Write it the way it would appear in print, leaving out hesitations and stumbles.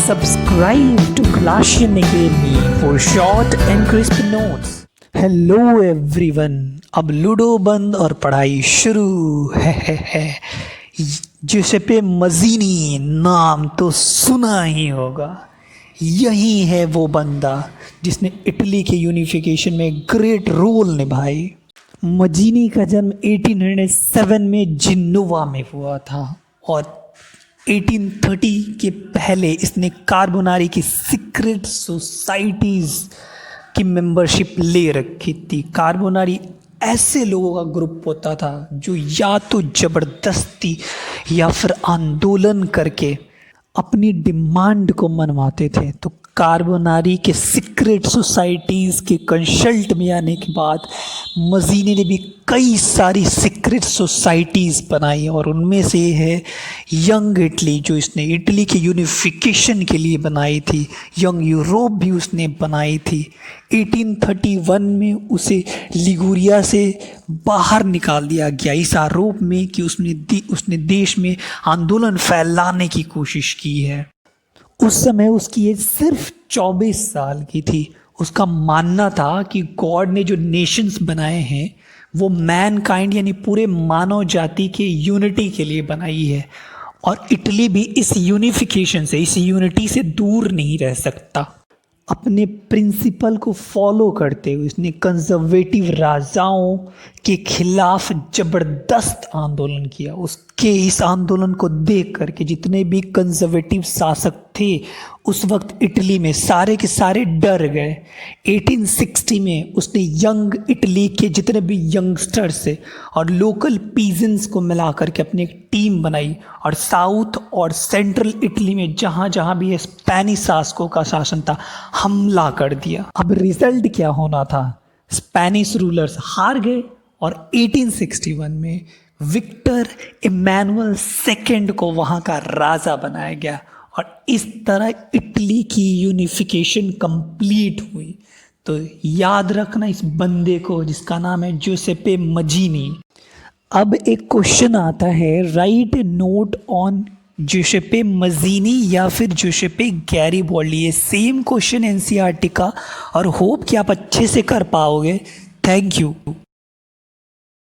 Subscribe to Galatian Academy for short and crisp notes. Hello everyone, अब ludo बंद और पढ़ाई शुरू है। जुसेपे मजीनी नाम तो सुना ही होगा। यही है वो बंदा जिसने इटली के यूनिफिकेशन में ग्रेट रोल निभाई। मजीनी का जन्म 1807 में जिन्नोवा में हुआ था और 1830 के पहले इसने कार्बोनारी की सीक्रेट सोसाइटीज़ की मेंबरशिप ले रखी थी। कार्बोनारी ऐसे लोगों का ग्रुप होता था जो या तो ज़बरदस्ती या फिर आंदोलन करके अपनी डिमांड को मनवाते थे। तो कार्बोनारी के सीक्रेट सोसाइटीज़ के कंसल्ट में आने के बाद मजीनी ने भी कई सारी सीक्रेट सोसाइटीज़ बनाई और उनमें से है यंग इटली, जो इसने इटली के यूनिफिकेशन के लिए बनाई थी। यंग यूरोप भी उसने बनाई थी। 1831 में उसे लिगुरिया से बाहर निकाल दिया गया इस आरोप में कि उसने देश में आंदोलन फैलाने की कोशिश की है। उस समय उसकी एज सिर्फ 24 साल की थी। उसका मानना था कि गॉड ने जो नेशंस बनाए हैं वो मैनकाइंड यानी पूरे मानव जाति के यूनिटी के लिए बनाई है और इटली भी इस यूनिफिकेशन से, इस यूनिटी से दूर नहीं रह सकता। अपने प्रिंसिपल को फॉलो करते हुए उसने कंजर्वेटिव राजाओं के खिलाफ ज़बरदस्त आंदोलन किया। उसके इस आंदोलन को देख करके जितने भी कंजर्वेटिव शासक थे उस वक्त इटली में, सारे के सारे डर गए। 1860 में उसने यंग इटली के जितने भी यंगस्टर्स थे और लोकल पीजेंट्स को मिला करके अपनी एक टीम बनाई और साउथ और सेंट्रल इटली में जहाँ जहाँ भी स्पेनिश शासकों का शासन था हमला कर दिया। अब रिजल्ट क्या होना था? स्पेनिश रूलर्स हार गए और 1861 में विक्टर इमैनुअल II को वहाँ का राजा बनाया गया और इस तरह इटली की यूनिफिकेशन कंप्लीट हुई। तो याद रखना इस बंदे को जिसका नाम है जुसेप्पे मजीनी। अब एक क्वेश्चन आता है, राइट नोट ऑन जुसेप्पे मजीनी या फिर जुसेप्पे गैरिबॉल्डी। ये सेम क्वेश्चन एनसीईआरटी का और होप कि आप अच्छे से कर पाओगे। Thank you.